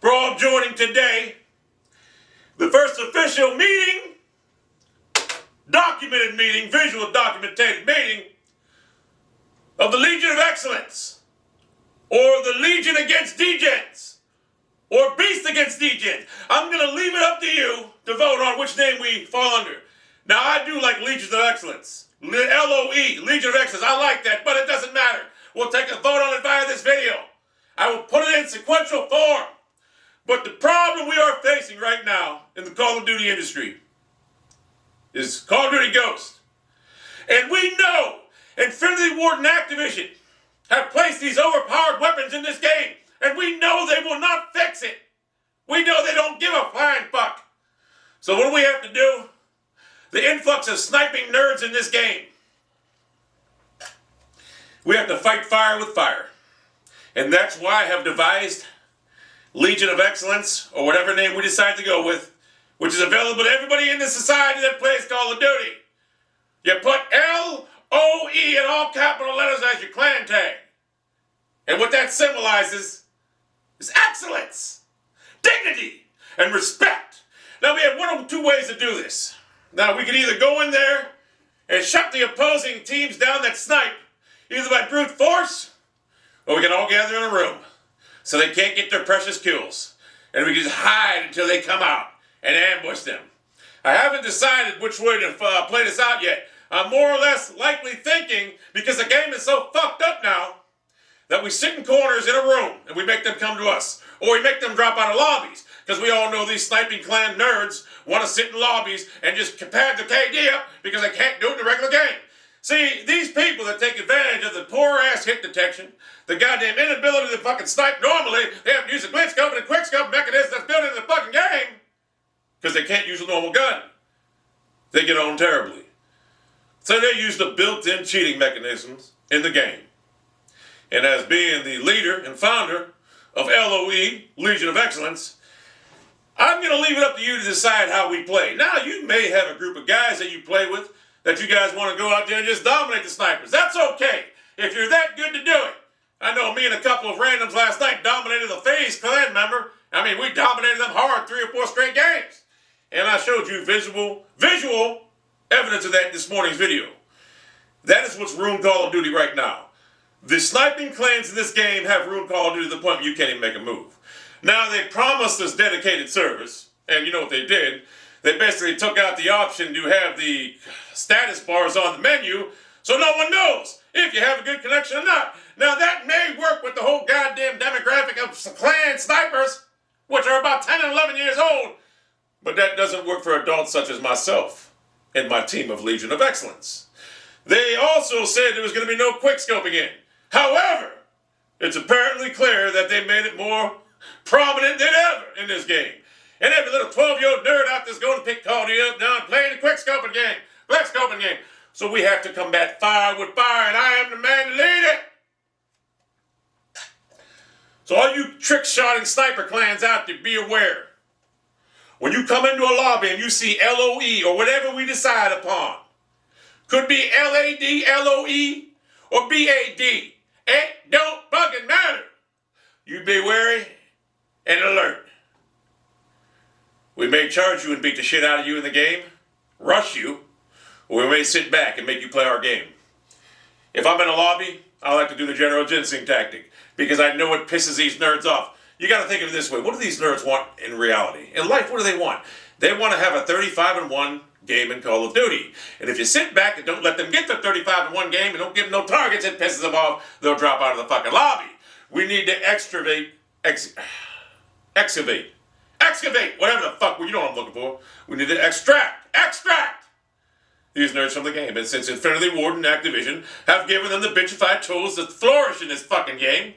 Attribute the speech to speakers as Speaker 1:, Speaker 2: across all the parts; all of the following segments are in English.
Speaker 1: for all joining today. The first official meeting, documented meeting, visual documented meeting of the Legion of Excellence, or the Legion against Degens, or Beast against Degens. I'm going to leave it up to you to vote on which name we fall under. Now, I do like Legions of Excellence. L-O-E, Legion of Excellence. I like that, but it doesn't matter. We'll take a vote on it via this video. I will put it in sequential form. But the problem we are facing right now in the Call of Duty industry is Call of Duty Ghost. And we know Infinity Ward and Activision have placed these overpowered weapons in this game. And we know they will not fix it. We know they don't give a flying fuck. So what do we have to do? The influx of sniping nerds in this game. We have to fight fire with fire. And that's why I have devised Legion of Excellence, or whatever name we decide to go with, which is available to everybody in the society that plays Call of Duty. You put L-O-E in all capital letters as your clan tag. And what that symbolizes is excellence, dignity, and respect. Now we have one of two ways to do this. Now we can either go in there and shut the opposing teams down that snipe, either by brute force, or we can all gather in a room so they can't get their precious kills. And we can just hide until they come out and ambush them. I haven't decided which way to play this out yet. I'm more or less likely thinking, because the game is so fucked up now, that we sit in corners in a room and we make them come to us. Or we make them drop out of lobbies. Because we all know these sniping clan nerds want to sit in lobbies and just pad the KD up because they can't do it in the regular game. See, these people that take advantage of the poor-ass hit detection, the goddamn inability to fucking snipe normally, they have to use a glitch scope and a quick scope mechanism that's built into the fucking game because they can't use a normal gun. They get on terribly. So they use the built-in cheating mechanisms in the game. And as being the leader and founder of LOE, Legion of Excellence, I'm going to leave it up to you to decide how we play. Now, you may have a group of guys that you play with that you guys want to go out there and just dominate the snipers. That's okay, if you're that good to do it. I know me and a couple of randoms last night dominated the FaZe clan member. I mean, we dominated them hard 3 or 4 straight games. And I showed you visual evidence of that in this morning's video. That is what's ruined Call of Duty right now. The sniping clans in this game have ruined Call of Duty to the point where you can't even make a move. Now, they promised us dedicated servers, and you know what they did? They basically took out the option to have the status bars on the menu, so no one knows if you have a good connection or not. Now, that may work with the whole goddamn demographic of clan snipers, which are about 10 and 11 years old, but that doesn't work for adults such as myself and my team of Legion of Excellence. They also said there was going to be no quickscoping in. However, it's apparently clear that they made it more prominent than ever in this game. And every little 12-year-old nerd out there's going to pick Call of Duty up now and playing the quickscoping game. So we have to combat fire with fire, and I am the man to lead it. So all you trick-shotting sniper clans out there, be aware. When you come into a lobby and you see LOE or whatever we decide upon, could be LAD, LOE, or BAD. It don't fucking matter. You be wary and alert. We may charge you and beat the shit out of you in the game, rush you, or we may sit back and make you play our game. If I'm in a lobby, I like to do the general ginseng tactic because I know it pisses these nerds off. You got to think of it this way. What do these nerds want in reality? In life, what do they want? They want to have a 35-1 game in Call of Duty. And if you sit back and don't let them get the 35-1 game and don't give them no targets, it pisses them off. They'll drop out of the fucking lobby. We need to excavate, whatever the fuck, you know what I'm looking for. We need to extract these nerds from the game. And since Infinity Ward and Activision have given them the bitchified tools to flourish in this fucking game,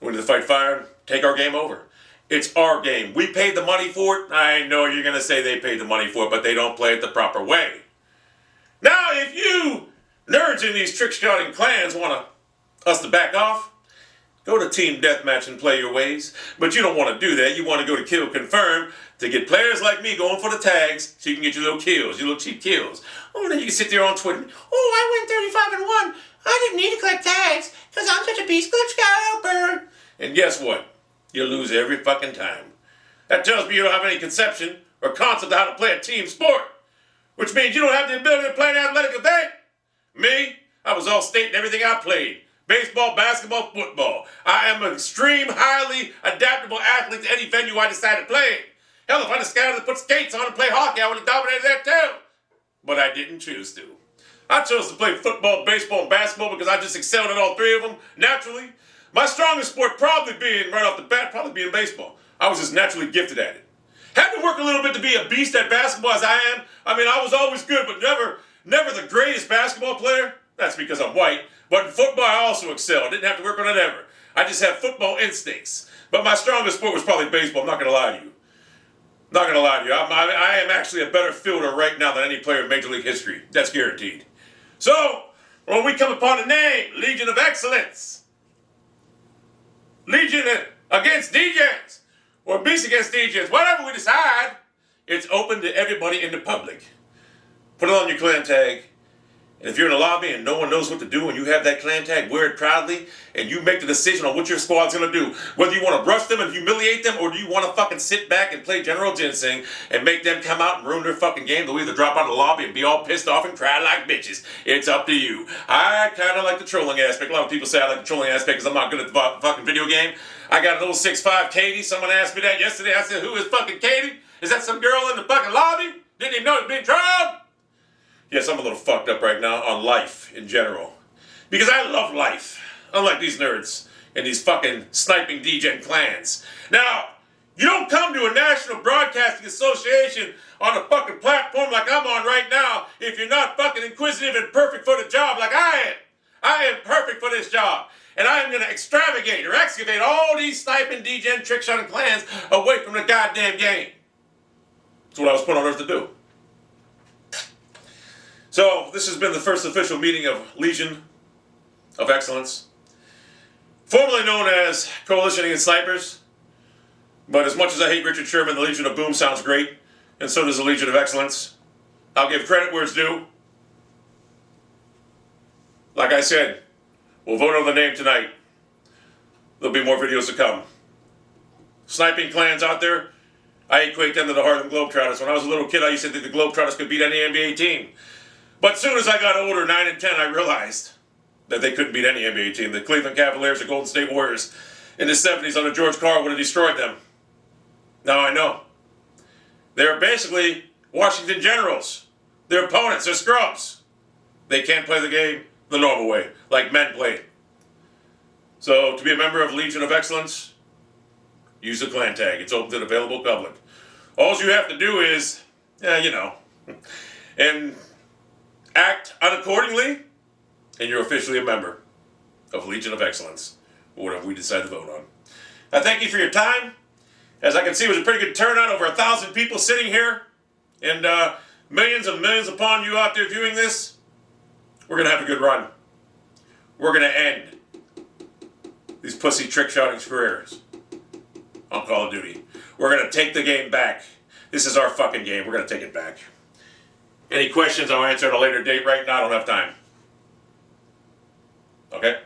Speaker 1: we need to fight fire and take our game over. It's our game. We paid the money for it. I know you're going to say they paid the money for it, but they don't play it the proper way. Now, if you nerds in these trick-shotting clans want us to back off, go to Team Deathmatch and play your ways. But you don't want to do that. You want to go to Kill Confirm to get players like me going for the tags so you can get your little kills, your little cheap kills. Oh, then you can sit there on Twitter. Oh, I went 35-1. I didn't need to collect tags because I'm such a beast glitch scalper. And guess what? You lose every fucking time. That tells me you don't have any conception or concept of how to play a team sport, which means you don't have the ability to play an athletic event. Me, I was all state in everything I played. Baseball, basketball, football. I am an extreme, highly adaptable athlete to any venue I decide to play in. Hell, if I decided to put skates on and play hockey, I would have dominated that too. But I didn't choose to. I chose to play football, baseball, and basketball because I just excelled at all three of them naturally. My strongest sport probably being, right off the bat, probably being baseball. I was just naturally gifted at it. Had to work a little bit to be a beast at basketball as I am. I mean, I was always good, but never the greatest basketball player. That's because I'm white. But in football, I also excelled. Didn't have to work on it ever. I just have football instincts. But my strongest sport was probably baseball. I'm not going to lie to you. Not going to lie to you. I am actually a better fielder right now than any player in Major League history. That's guaranteed. So, when we come upon a name, Legion of Excellence, Legion against Degens, or Beast against Degens, whatever we decide, it's open to everybody in the public. Put it on your clan tag. And if you're in a lobby and no one knows what to do and you have that clan tag, wear it proudly, and you make the decision on what your squad's going to do. Whether you want to brush them and humiliate them, or do you want to fucking sit back and play General Ginseng and make them come out and ruin their fucking game? They'll either drop out of the lobby and be all pissed off and cry like bitches. It's up to you. I kind of like the trolling aspect. A lot of people say I like the trolling aspect because I'm not good at the fucking video game. I got a little 6'5" Katie. Someone asked me that yesterday. I said, who is fucking Katie? Is that some girl in the fucking lobby? Didn't even know it was being trolled? Yes, I'm a little fucked up right now on life in general. Because I love life. Unlike these nerds and these fucking sniping Degen clans. Now, you don't come to a National Broadcasting Association on a fucking platform like I'm on right now if you're not fucking inquisitive and perfect for the job like I am. I am perfect for this job. And I am going to extravagate or excavate all these sniping Degen trick-shotting clans away from the goddamn game. That's what I was put on earth to do. So, this has been the first official meeting of Legion of Excellence, formerly known as Coalition Against Snipers. But as much as I hate Richard Sherman, the Legion of Boom sounds great, and so does the Legion of Excellence. I'll give credit where it's due. Like I said, we'll vote on the name tonight. There'll be more videos to come. Sniping clans out there, I equate them to the Harlem Globetrotters. When I was a little kid, I used to think the Globetrotters could beat any NBA team. But as soon as I got older, 9 and 10, I realized that they couldn't beat any NBA team. The Cleveland Cavaliers or Golden State Warriors in the 70s under George Karl would have destroyed them. Now I know. They're basically Washington Generals. Their opponents are scrubs. They can't play the game the normal way, like men play. So, to be a member of Legion of Excellence, use the clan tag. It's open to the available public. All you have to do is, and act accordingly, and you're officially a member of Legion of Excellence, or whatever we decide to vote on. I thank you for your time. As I can see, it was a pretty good turnout, over 1,000 people sitting here, and millions and millions upon you out there viewing this. We're going to have a good run. We're going to end these pussy trick-shotting careers on Call of Duty. We're going to take the game back. This is our fucking game. We're going to take it back. Any questions I'll answer at a later date. Right now I don't have time. Okay?